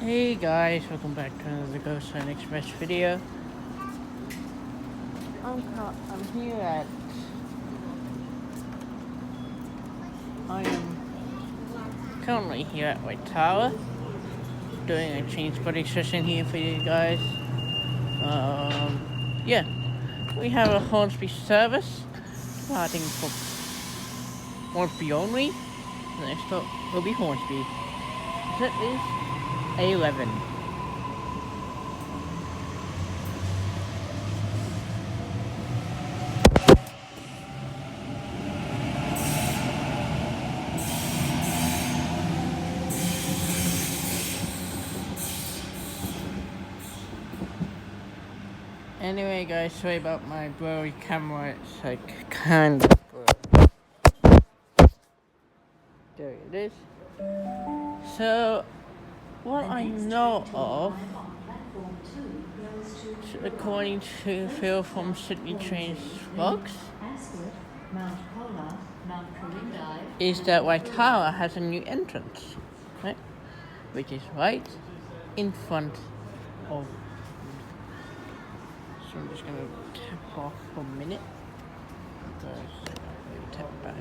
Hey guys, welcome back to another Ghost Line Express video. I'm here at I am currently here at Waitara doing a chain spotting session here for you guys. Yeah, we have a Hornsby service starting from Hornsby only. The next stop will be Hornsby. That is A11. Anyway guys, sorry about my blurry camera, it's like kind of blurry. There it is. So, what I know of, according to Phil from Sydney Trains Vlogs, is that Waitara has a new entrance, right? Which is right in front of. So I'm just gonna tap off for a minute. Tap back.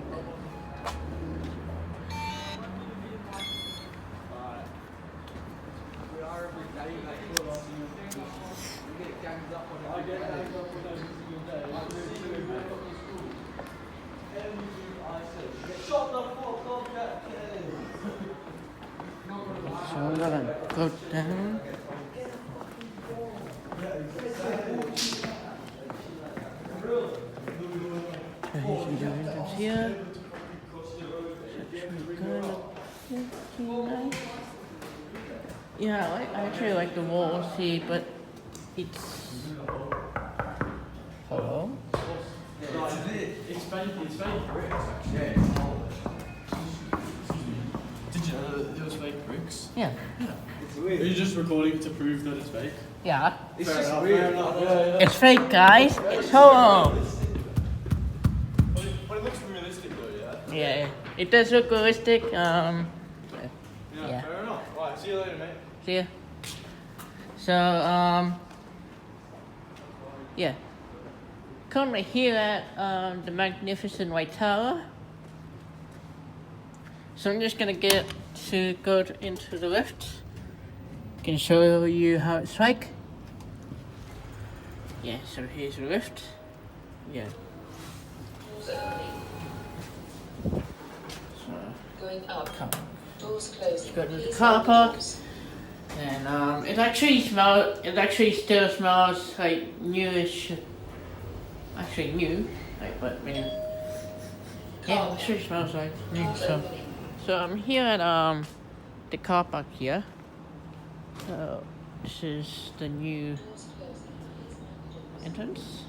So I'm gonna go down. So here's the entrance here. It's actually good. Nice. Yeah, I actually like the walls here, but it's. Hello? It's fake bricks, actually. Did you know that it was fake bricks? Yeah. Are you just recording it to prove that it's fake? Yeah. It's just weird. It's fake, guys. It's hello. But it looks realistic though, yeah? Yeah, it does look realistic. Yeah, Yeah. fair enough. Right, see you later, mate. See ya. So, yeah. Currently here at the magnificent Waitara. So I'm just gonna get to go into the lift. Can show you how it's like. Yeah, so here's the lift. Yeah. So, Going up. come. Doors closing. Go to the car park. And it actually still smells like newish. Actually new, like, but I mean, yeah, it actually smells like new. So I'm here at the car park here. So this is the new entrance.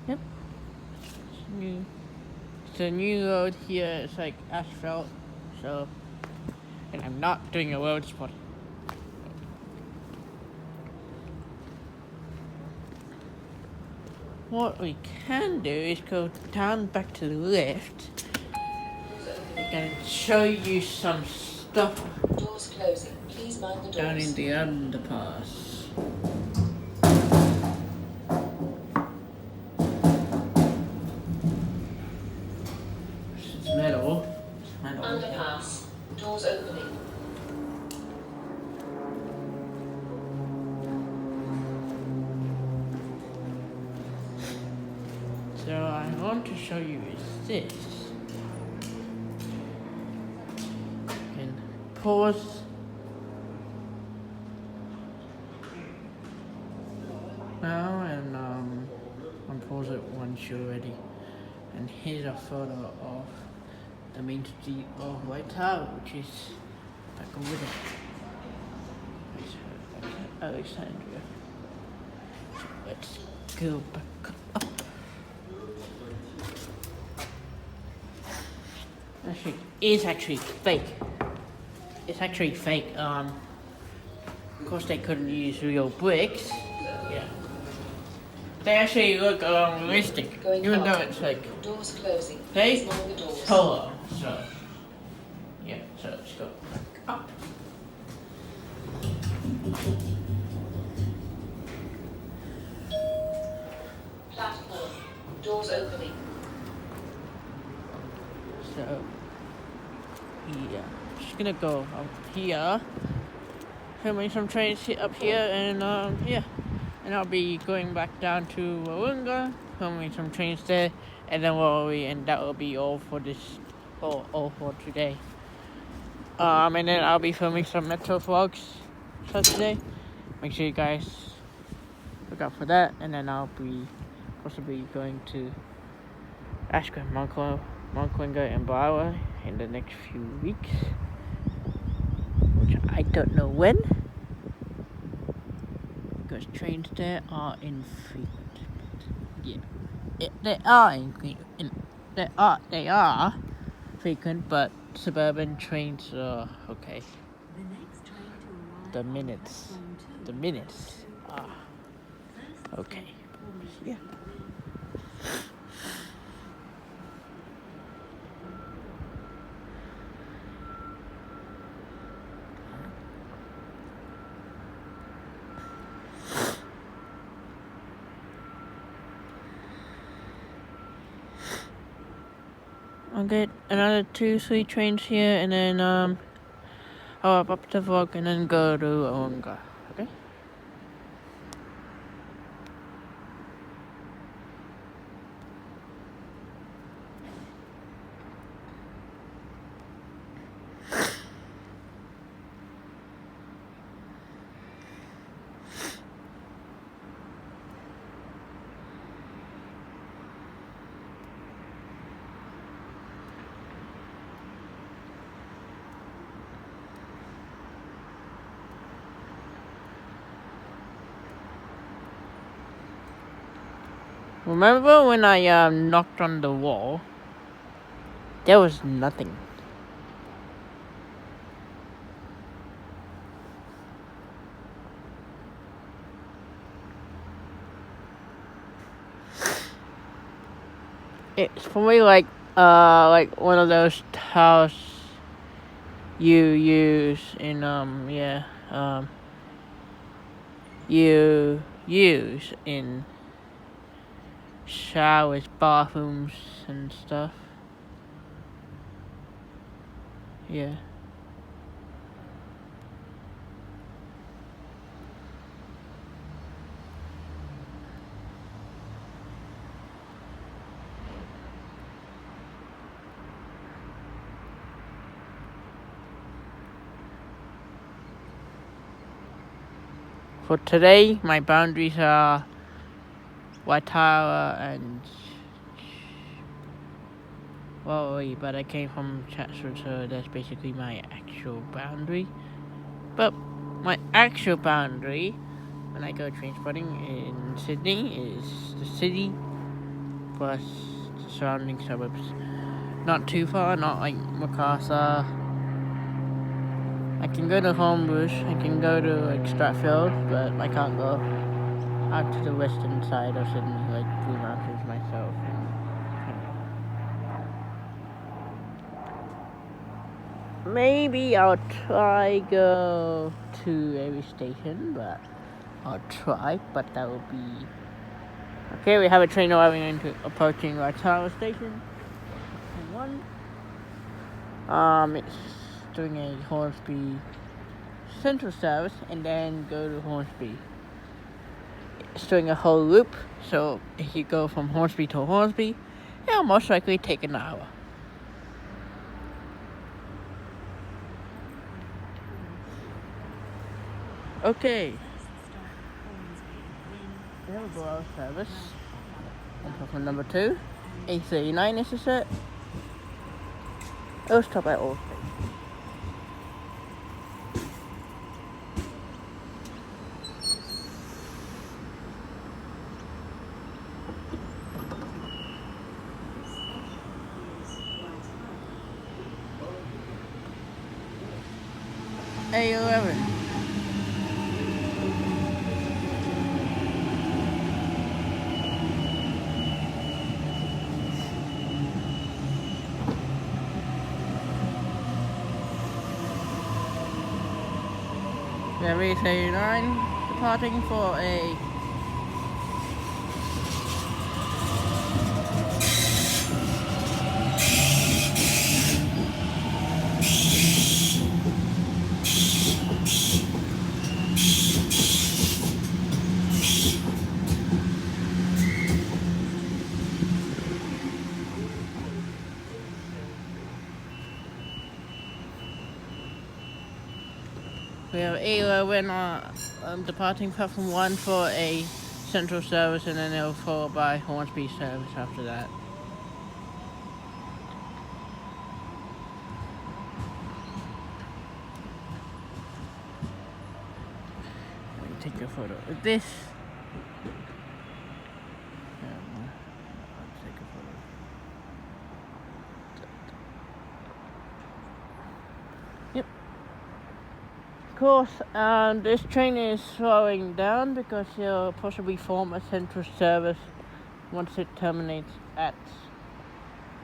Yep. It's new. It's a new road here. It's like asphalt. So, and I'm not doing a road spot. What we can do is go down back to the lift. I can show you some stuff Doors closing. Please mind the doors. down in the underpass. It's metal. It's metal. Underpass. Doors opening. So I want to show you is this. And pause. Now and unpause it once you're ready. And here's a photo of the main street of Waitara, which is back over there. Alexandria. So let's go back up. Actually, it's actually fake. It's actually fake. Of course, they couldn't use real bricks. Yeah. They actually look realistic, Going even up. though it's like Doors closing. fake. Please mind the doors. Solo. So, yeah. So let's go back up. Platform. Doors opening. So, yeah, just gonna go up here, filming some trains up here, and yeah, and I'll be going back down to Wawunga, filming some trains there, and then and that will be all for this, all for today. And then I'll be filming some metro vlogs for today. Make sure you guys look out for that, and then I'll be possibly going to Ashka, Monklinga and Bawa in the next few weeks, which I don't know when, because trains there are infrequent. Yeah, they are frequent, but suburban trains are okay. The minutes are okay. Yeah. I'll get another 2-3 trains here, and then I'll wrap up the vlog and then go to Wawunga. Okay. Remember when I knocked on the wall? There was nothing. It's probably like one of those tiles you use in you use in showers, bathrooms, and stuff. Yeah. For today, my boundaries are Waitara and but I came from Chatswood, so that's basically my actual boundary. But my actual boundary, when I go train spotting in Sydney, is the city plus the surrounding suburbs. Not too far, not like Macassar. I can go to Homebush, I can go to like Stratfield, but I can't go out to the western side of Sydney, like Blue Mountains myself. Maybe I'll try go to every station, but I'll try, but that will be... Okay, we have a train arriving into approaching Waitara station. It's doing a Hornsby Central service and then go to Hornsby. It's doing a whole loop, so if you go from Hornsby to Hornsby, it'll most likely take an hour. Okay. We have a blowout service on platform number 2. 8:39 is the set. It'll stop at all stations. A11. There is a line departing for a we have A11 departing platform 1 for a central service, and then it'll followed by Hornsby service after that. Let me take a photo of this. I'll take a photo. Yep. Of course, this train is slowing down because it'll possibly form a central service once it terminates at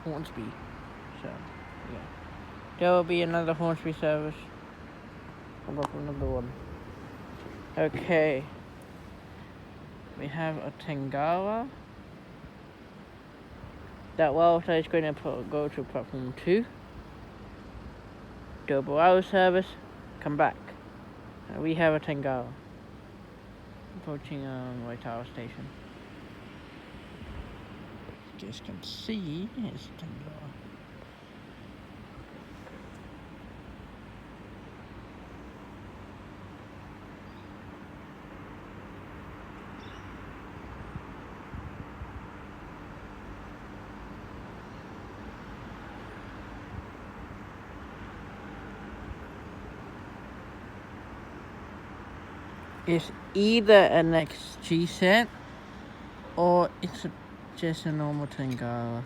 Hornsby. So, yeah. There will be another Hornsby service. I'll go for another one. Okay. We have a Tangara. That Waitara is going to go to platform 2. Double hour service, come back. We have a Tangara approaching Waitara station. You guys can see it's Tangara. It's either an XG set or it's just a normal Tangara.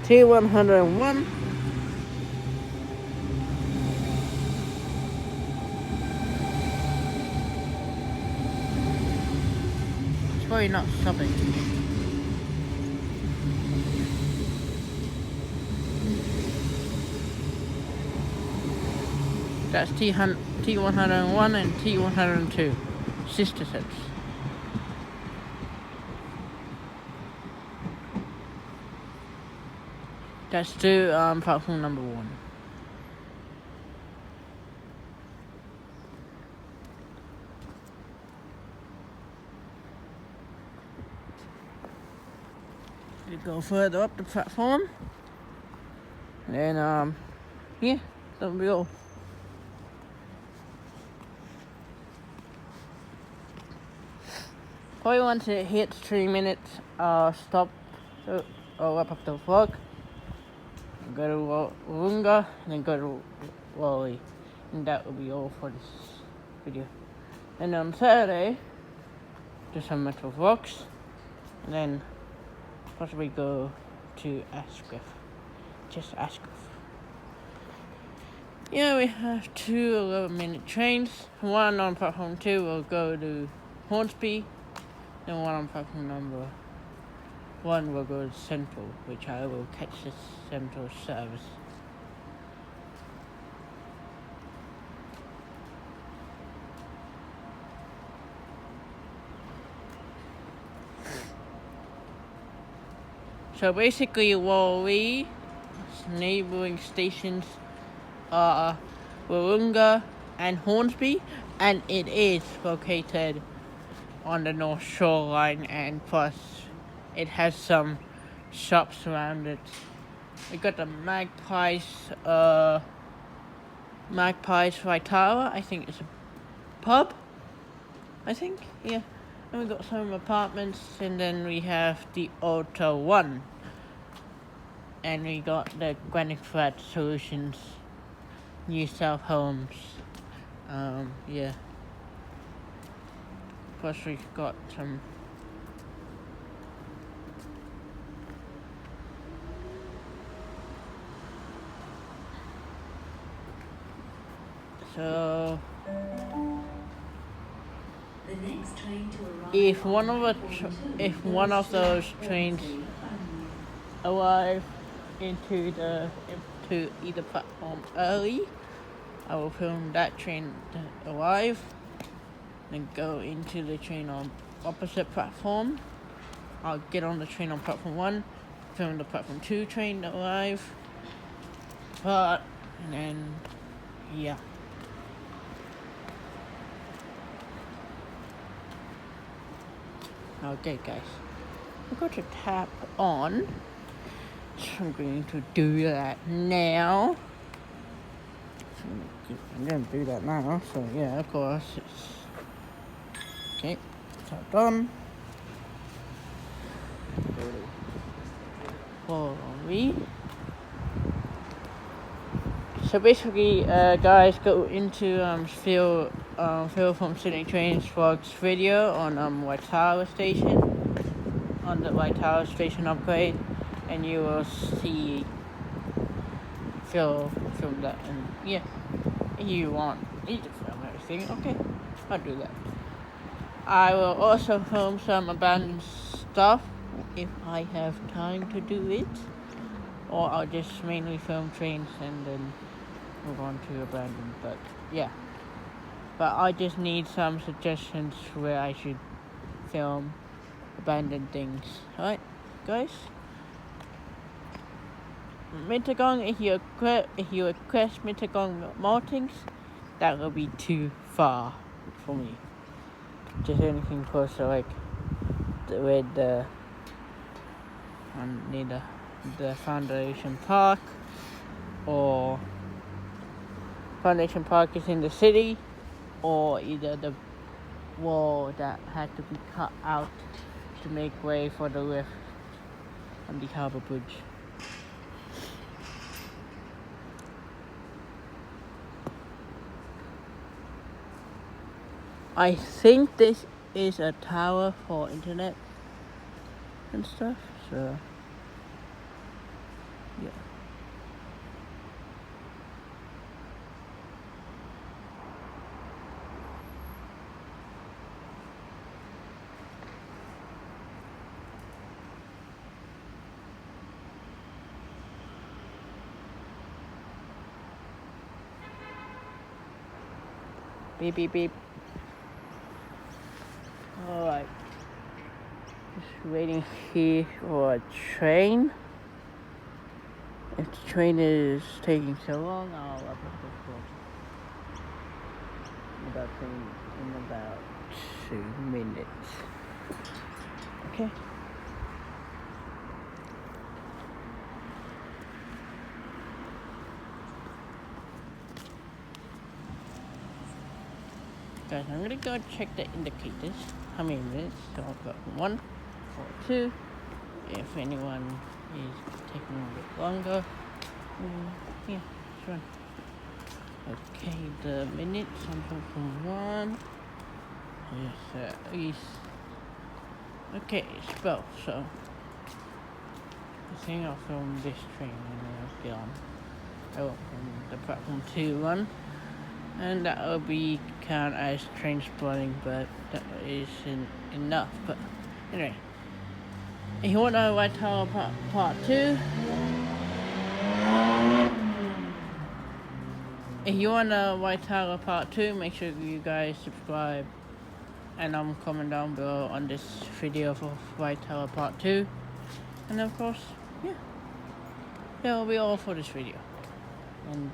T101. It's probably not stopping. That's T101 and T102, sister sets. That's to platform number 1. We go further up the platform, and then yeah, that'll be all. Probably once it hits 3 minutes, stop, I'll wrap up the vlog. Go to Warunga and then go to Wally, and that will be all for this video. And on Saturday, do some metal vlogs, and then possibly go to Asquith, just Asquith. Yeah, we have 2 11-minute trains. One on platform 2 will go to Hornsby, then one on platform number 1 will go to Central, which I will catch the Central service. So basically, Wally's neighbouring stations are Warunga and Hornsby, and it is located on the North Shore line, and plus it has some shops around it. We got the Magpies Waitara, I think it's a pub, I think, yeah. And we got some apartments, and then we have the Auto 1. And we got the Granite Flat Solutions New South Holmes. Yeah. Plus we got some. So The next train to arrive if on if one of those trains arrive into either platform early, I will film that train to arrive, then go into the train on opposite platform. I'll get on the train on platform 1, film the platform 2 train to arrive, and then, yeah. Okay guys, I'm going to tap on, so I'm going to do that now. I'm going to do that now, so yeah, of course, okay, tapped on. Follow me. So basically, guys, go into Phil from Sydney Trains Vlogs video on Waitara station, on the Waitara station upgrade, and you will see Phil film that. And yeah, if you want me to film everything, okay, I'll do that. I will also film some abandoned stuff if I have time to do it, or I'll just mainly film trains and then move on to abandoned. But yeah, but I just need some suggestions where I should film abandoned things. Alright guys, Mittagong, if you request Mittagong more things, that will be too far for me. Just anything closer, like with near the Foundation Park, or Foundation Park is in the city, or either the wall that had to be cut out to make way for the lift on the harbour bridge. I think this is a tower for internet and stuff, so yeah. Beep beep beep. Alright. Just waiting here for a train. If the train is taking so long, I'll upload in about 2 minutes. Okay. Guys, I'm gonna go check the indicators. How many minutes? So I've got 1 or 2. If anyone is taking a bit longer, yeah, sure. Okay, the minutes, I'm from 1. Yes, East. Okay, it's 12, so I think I'll film this train and then I'll get on. I will film the platform 2 one, and that will be count as train spotting, but that isn't enough. But anyway, if you want to know Waitara part 2, if you want to Waitara part 2, make sure you guys subscribe and comment down below on this video for Waitara part 2. And of course, yeah, that will be all for this video. And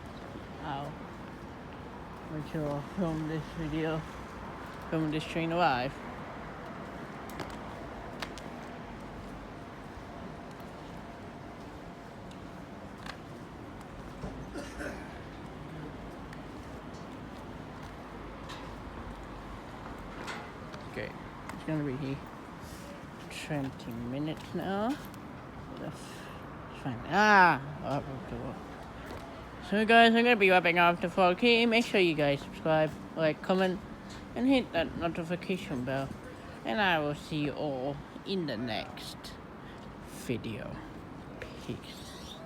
I'll make sure I'll film this video, film this train alive. Okay, it's gonna be 20 minutes now. That's fine. So guys, I'm gonna be wrapping up the 4K. Make sure you guys subscribe, like, comment, and hit that notification bell. And I will see you all in the next video. Peace.